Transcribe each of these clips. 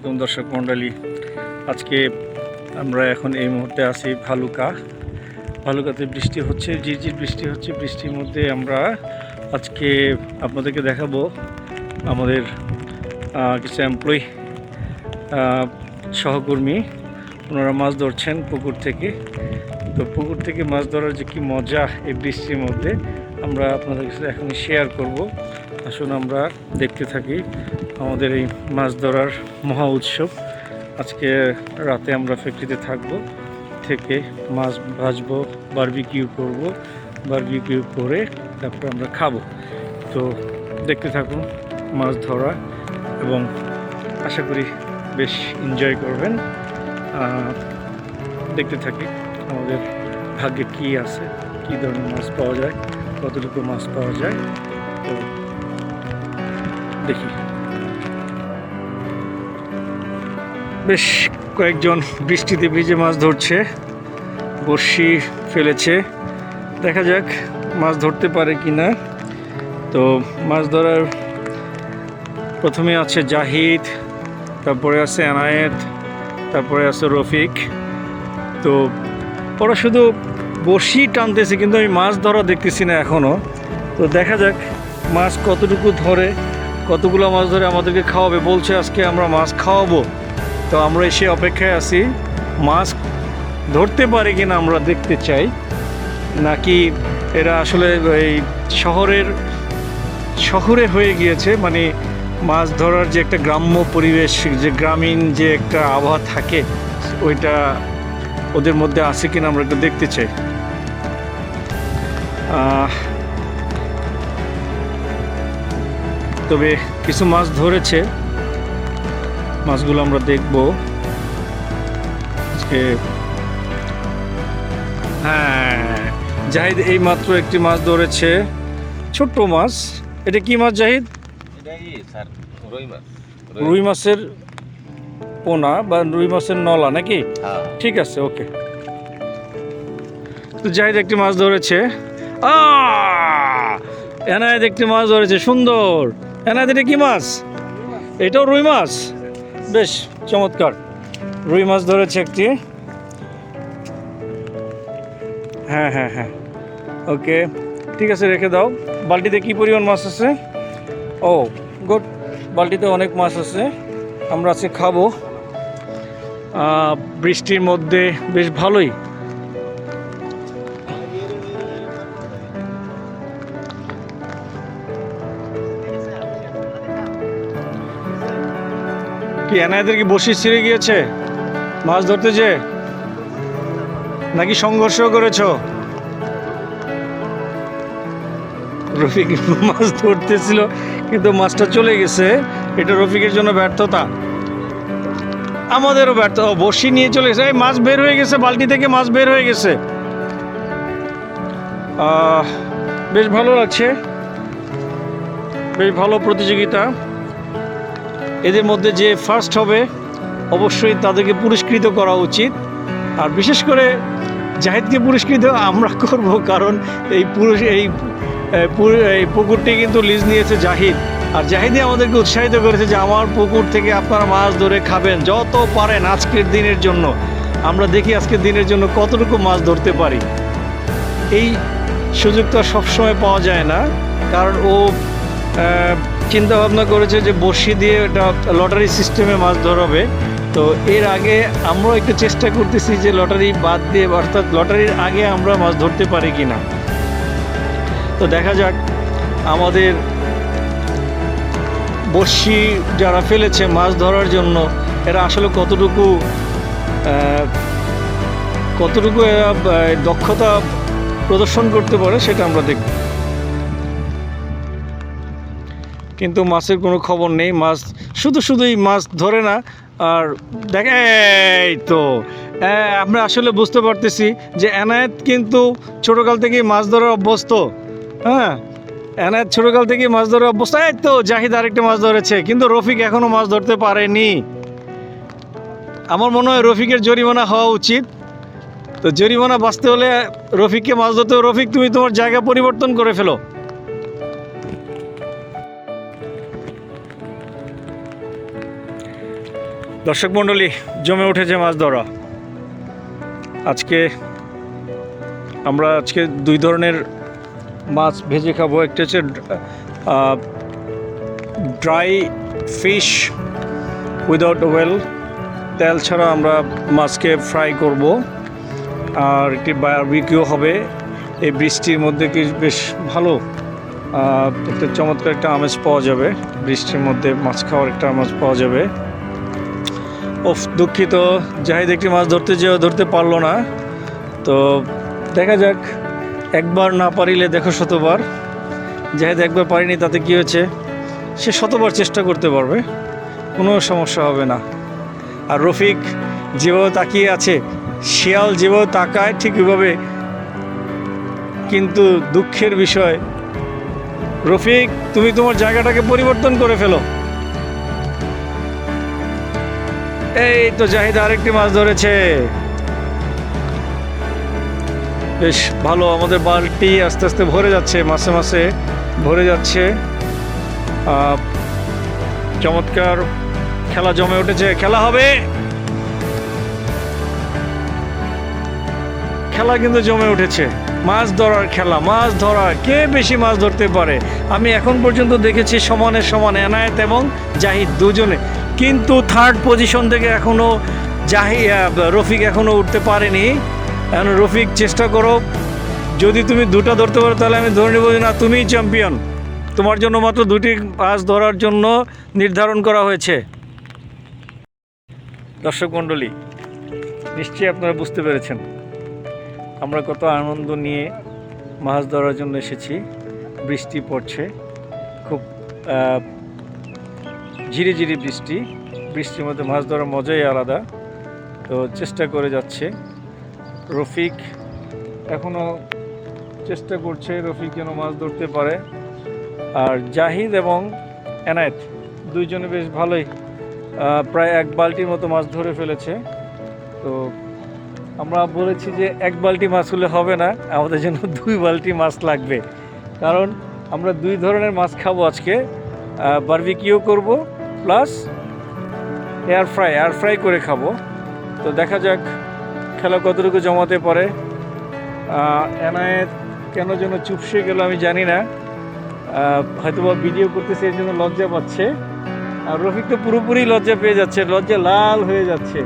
আলাইকুম দর্শক মণ্ডলী। আজকে আমরা এখন এই মুহূর্তে আছি ভালুকাতে বৃষ্টি হচ্ছে, ঝিরঝির বৃষ্টি হচ্ছে। বৃষ্টির মধ্যে আমরা আজকে আপনাদেরকে দেখাবো আমাদের কিছু এমপ্লয়ি সহকর্মী, ওনারা মাছ ধরছেন পুকুর থেকে। তো পুকুর থেকে মাছ ধরার যে কি মজা এই বৃষ্টির মধ্যে, আমরা আপনাদের কাছে এখন শেয়ার করব। আসুন আমরা দেখতে থাকি আমাদের এই মাছ ধরার মহা উৎসব। আজকে রাতে আমরা ফ্যাক্টরিতে থেকে মাছ ভাজবো, বারবিকিউ করব, বারবিকিউ করে তারপর আমরা খাবো। তো দেখতে থাকুন মাছ ধরা, এবং আশা করি বেশ এনজয় করবেন। দেখতে থাকি আমাদের ভাগ্যে কী আছে, কী ধরনের মাছ পাওয়া যায়, কতটুকু মাছ পাওয়া যায়। তো দেখি, বেশ কয়েকজন বৃষ্টিতে ভিজে মাছ ধরছে, বড়শি ফেলেছে। দেখা যাক মাছ ধরতে পারে কি না। তো মাছ ধরার প্রথমে আছে জাহিদ, তারপরে আছে এনায়েত, তারপরে আছে রফিক। তো ওরা শুধু বড়শি টানতেছে, কিন্তু আমি মাছ ধরা দেখতেছি না এখনও। তো দেখা যাক মাছ কতটুকু ধরে, কতগুলো মাছ ধরে আমাদেরকে খাওয়াবে। বলছে আজকে আমরা মাছ খাওয়াবো। তো আমরা এসে অপেক্ষায় আছি, মাছ ধরতে পারে কিনা আমরা দেখতে চাই, নাকি এরা আসলে এই শহরে হয়ে গিয়েছে। মানে মাছ ধরার যে একটা গ্রাম্য পরিবেশ, যে গ্রামীণ যে একটা আবহাওয়া থাকে, ওইটা ওদের মধ্যে আছে কিনা আমরা একটু দেখতে চাই। তবে কিছু মাছ ধরেছে, মাছগুলো আমরা দেখব আজকে। হ্যাঁ, জাহিদ এই মাত্র একটি মাছ ধরেছে, ছোট্ট মাছ। এটা কি মাছ জাহিদ? রুই মাছের পোনা বা রুই মাছের নলা নাকি? ঠিক আছে, ওকে। তো জাহিদ একটি মাছ ধরেছে। এনায়েত একটি মাছ ধরেছে, সুন্দর। এনায়েত এটা কি মাছ? এটাও রুই মাছ, বেশ চমৎকার। রুই মাছ ধরেছে একটি। হ্যাঁ হ্যাঁ হ্যাঁ, ওকে, ঠিক আছে, রেখে দাও। বালতিতে কি পরিমাণ মাছ আছে? ও গুড, বালতিতে অনেক মাছ আছে। আমরা আজকে খাবো বৃষ্টির মধ্যে, বেশ ভালোই। কি এনায়েতের কি বড়শি ছিঁড়ে গিয়েছে মাছ ধরতে যে, নাকি সংঘর্ষ করেছো? রফিক মাছ ধরতেছিল কিন্তু মাছটা চলে গেছে। এটা রফিকের জন্য ব্যর্থতা, আমাদেরও ব্যর্থ। বড়শি নিয়ে চলে গেছে, এই মাছ বের হয়ে গেছে, বালতি থেকে মাছ বের হয়ে গেছে। বেশ ভালো লাগছে, বেশ ভালো প্রতিযোগিতা। এদের মধ্যে যে ফার্স্ট হবে অবশ্যই তাদেরকে পুরস্কৃত করা উচিত। আর বিশেষ করে জাহিদকে পুরস্কৃত আমরা করব, কারণ এই পুকুরটি কিন্তু লিজ নিয়েছে জাহিদ। আর জাহিদই আমাদেরকে উৎসাহিত করেছে যে আমার পুকুর থেকে আপনারা মাছ ধরে খাবেন যত পারেন আজকের দিনের জন্য। আমরা দেখি আজকের দিনের জন্য কতটুকু মাছ ধরতে পারি। এই সুযোগটা সবসময় পাওয়া যায় না, কারণ ও চিন্তা ভাবনা করেছে যে বড়শি দিয়ে এটা লটারি সিস্টেমে মাছ ধরাবে। তো এর আগে আমরাও একটু চেষ্টা করতেছি যে লটারি বাদ দিয়ে, অর্থাৎ লটারির আগে আমরা মাছ ধরতে পারি কিনা। তো দেখা যাক আমাদের বড়শি যারা ফেলেছে মাছ ধরার জন্য, এরা আসলে কতটুকু এরা দক্ষতা প্রদর্শন করতে পারে, সেটা আমরা দেখব। কিন্তু মাছের কোনো খবর নেই, মাছ শুধুই মাছ ধরে না। আর দেখে এই তো আমরা আসলে বুঝতে পারতেছি যে এনায়েত কিন্তু ছোটোকাল থেকেই মাছ ধরার অভ্যস্ত। হ্যাঁ, এনায়েত ছোটোকাল থেকেই মাছ ধরার অভ্যস্ত। এই তো জাহিদ আরেকটা মাছ ধরেছে, কিন্তু রফিক এখনও মাছ ধরতে পারেনি। আমার মনে হয় রফিকের জরিমানা হওয়া উচিত। তো জরিমানা বাঁচতে হলে রফিককে মাছ ধরতে হবে। রফিক, তুমি তোমার জায়গা পরিবর্তন করে ফেলো। দর্শক মণ্ডলী, জমে উঠেছে মাছ ধরা। আমরা আজকে দুই ধরনের মাছ ভেজে খাবো। একটা হচ্ছে ড্রাই ফিশ উইদাউট ওয়েল, তেল ছাড়া আমরা মাছকে ফ্রাই করব, আর একটি বারবিকিউ হবে। এই বৃষ্টির মধ্যে কি বেশ ভালো একটা চমৎকার একটা আমেজ পাওয়া যাবে। বৃষ্টির মধ্যে মাছ খাওয়ার একটা আমেজ পাওয়া যাবে। দুঃখিত, জাহিদ একটি মাছ ধরতে পারলো না। তো দেখা যাক, একবার না পারিলে দেখো শতবার। জাহিদ একবার পারিনি, তাতে কি হয়েছে, সে শতবার চেষ্টা করতে পারবে, কোনো সমস্যা হবে না। আর রফিক যেভাবে তাকিয়ে আছে, শিয়াল যেভাবে তাকায় ঠিক ওইভাবে। কিন্তু দুঃখের বিষয়, রফিক তুমি তোমার জায়গাটাকে পরিবর্তন করে ফেলো। এই তো জাহিদ আরেকটি মাছ ধরেছে, বেশ ভালো। আমাদের বালতি আস্তে আস্তে ভরে যাচ্ছে, মাছে মাছে ভরে যাচ্ছে। চমৎকার খেলা জমে উঠেছে, খেলা হবে, খেলা কিন্তু জমে উঠেছে। মাছ ধরার খেলা, মাছ ধরা, কে বেশি মাছ ধরতে পারে। আমি এখন পর্যন্ত দেখেছি সমানে সমান এনায়েত এবং জাহিদ দুজনে, কিন্তু থার্ড পজিশন থেকে এখনও রফিক এখনও উঠতে পারেনি। এখন রফিক চেষ্টা করো, যদি তুমি দুটা ধরতে পারো তাহলে আমি ধরে নেব না তুমিই চ্যাম্পিয়ন। তোমার জন্য মাত্র দুটি মাছ ধরার জন্য নির্ধারণ করা হয়েছে। দর্শক মণ্ডলী, নিশ্চয়ই আপনারা বুঝতে পেরেছেন আমরা কত আনন্দ নিয়ে মাছ ধরার জন্য এসেছি। বৃষ্টি পড়ছে, খুব ঝিরিঝিরি বৃষ্টি। বৃষ্টির মধ্যে মাছ ধরার মজাই আলাদা। তো চেষ্টা করে যাচ্ছে রফিক, এখনও চেষ্টা করছে রফিক যেন মাছ ধরতে পারে। আর জাহিদ এবং এনায়েত দুইজনে বেশ ভালোই, প্রায় এক বালতির মতো মাছ ধরে ফেলেছে। তো আমরা বলেছি যে এক বালতি মাছ হলে হবে না, আমাদের জন্য 2 বালতি মাছ লাগবে, কারণ আমরা 2 ধরনের মাছ খাবো আজকে। বারবিকিউ করব প্লাস এয়ার ফ্রাই করে খাবো। তো দেখা যাক খেলা কতটুকু জমাতে পারে। এনায়েত কেন যেন চুপসে গেল আমি জানি না, হয়তোবা ভিডিও করতেছে এর জন্য লজ্জা পাচ্ছে। আর রফিক তো পুরোপুরি লজ্জা পেয়ে যাচ্ছে, লজ্জা লাল হয়ে যাচ্ছে,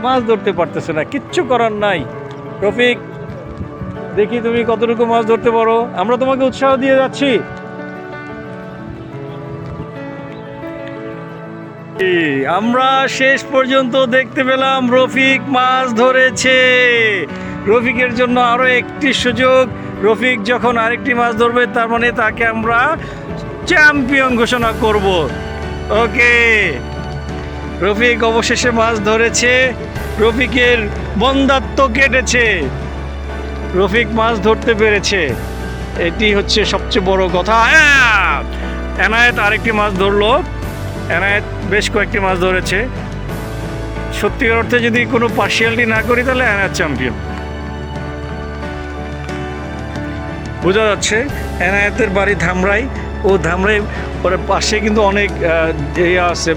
মাছ ধরতে পারতেছে না। কিচ্ছু করার নাই। রফিক, দেখি তুমি কতটুকু মাছ ধরতে পারো, আমরা তোমাকে উৎসাহ দিয়ে যাচ্ছি। আমরা শেষ পর্যন্ত দেখতে পেলাম রফিক মাছ ধরেছে। রফিকের জন্য আরো একটি সুযোগ। রফিক যখন আরেকটি মাছ ধরবে তার মানে তাকে আমরা চ্যাম্পিয়ন ঘোষণা করব। ওকে, রফিক অবশেষে মাছ ধরেছে, রফিকের বন্দাত্ম কেটেছে, রফিক মাছ ধরতে পেরেছে, এটি হচ্ছে সবচেয়ে বড় কথা। এনায়েত আরেকটি মাছ ধরলো, এনায়েত বেশ কয়েকটি মাছ ধরেছে। সত্যিকার অর্থে যদি কোনো পার্সিয়ালিটি না করি তাহলে এনায়েত চ্যাম্পিয়ন। বোঝা যাচ্ছে এনায়েতের বাড়ি ধামরাই, ও ধামরাই ওর পাশে কিন্তু অনেক আছে,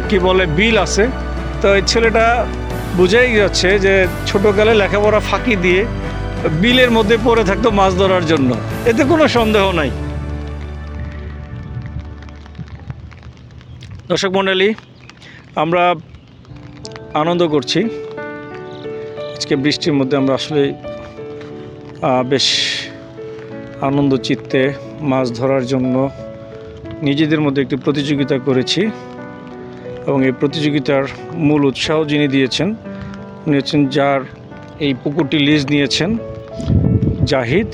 কি বলে, বিল আছে। তো এই ছেলেটা বোঝাই যাচ্ছে যে ছোটোকালে লেখাপড়া ফাঁকি দিয়ে বিলের মধ্যে পড়ে থাকতো মাছ ধরার জন্য, এতে কোনো সন্দেহ নাই। দর্শক মণ্ডলী, আমরা আনন্দ করছি আজকে বৃষ্টির মধ্যে। আমরা আসলে বেশ আনন্দ চিত্তে মাছ ধরার জন্য নিজেদের মধ্যে একটি প্রতিযোগিতা করেছি, এবং এই প্রতিযোগিতার মূল উৎসাহ যিনি দিয়েছেন উনি হচ্ছেন যার এই পুকুরটি লিজ নিয়েছেন, জাহিদ।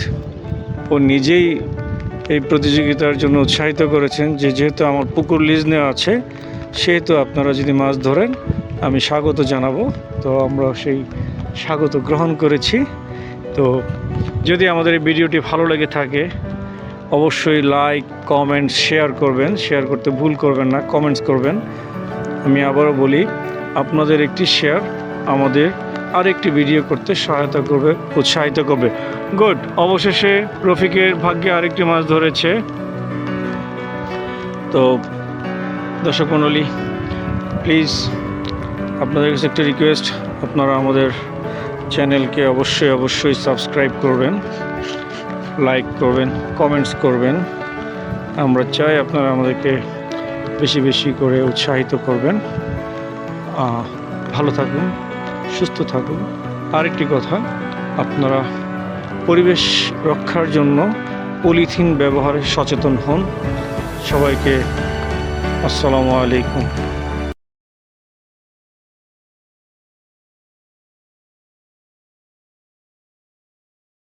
ও নিজেই এই প্রতিযোগিতার জন্য উৎসাহিত করেছেন যে যেহেতু আমার পুকুর লিজ নেওয়া আছে, সেহেতু আপনারা যদি মাছ ধরেন আমি স্বাগত জানাবো। তো আমরা সেই স্বাগত গ্রহণ করেছি। তো যদি আমাদের এই ভিডিওটি ভালো লেগে থাকে অবশ্যই লাইক, কমেন্ট, শেয়ার করবেন। শেয়ার করতে ভুল করবেন না, কমেন্টস করবেন। আমি আবারও বলি, আপনাদের একটি শেয়ার আমাদের আরেকটি ভিডিও করতে সহায়তা করবে, উৎসাহিত করবে। গুড, অবশেষে রফিকের ভাগ্যে আরেকটি মাছ ধরেছে। তো দর্শক মণ্ডলী, প্লিজ আপনাদের কাছে একটা রিকোয়েস্ট, আপনারা আমাদের চ্যানেলকে অবশ্যই সাবস্ক্রাইব করবেন, লাইক করবেন, কমেন্টস করবেন। আমরা চাই আপনারা আমাদেরকে বেশি বেশি করে উৎসাহিত করবেন। ভালো থাকুন, সুস্থ থাকুন। আরেকটি কথা, আপনারা পরিবেশ রক্ষার জন্য পলিথিন ব্যবহারে সচেতন হন। সবাইকে আসসালামু আলাইকুম।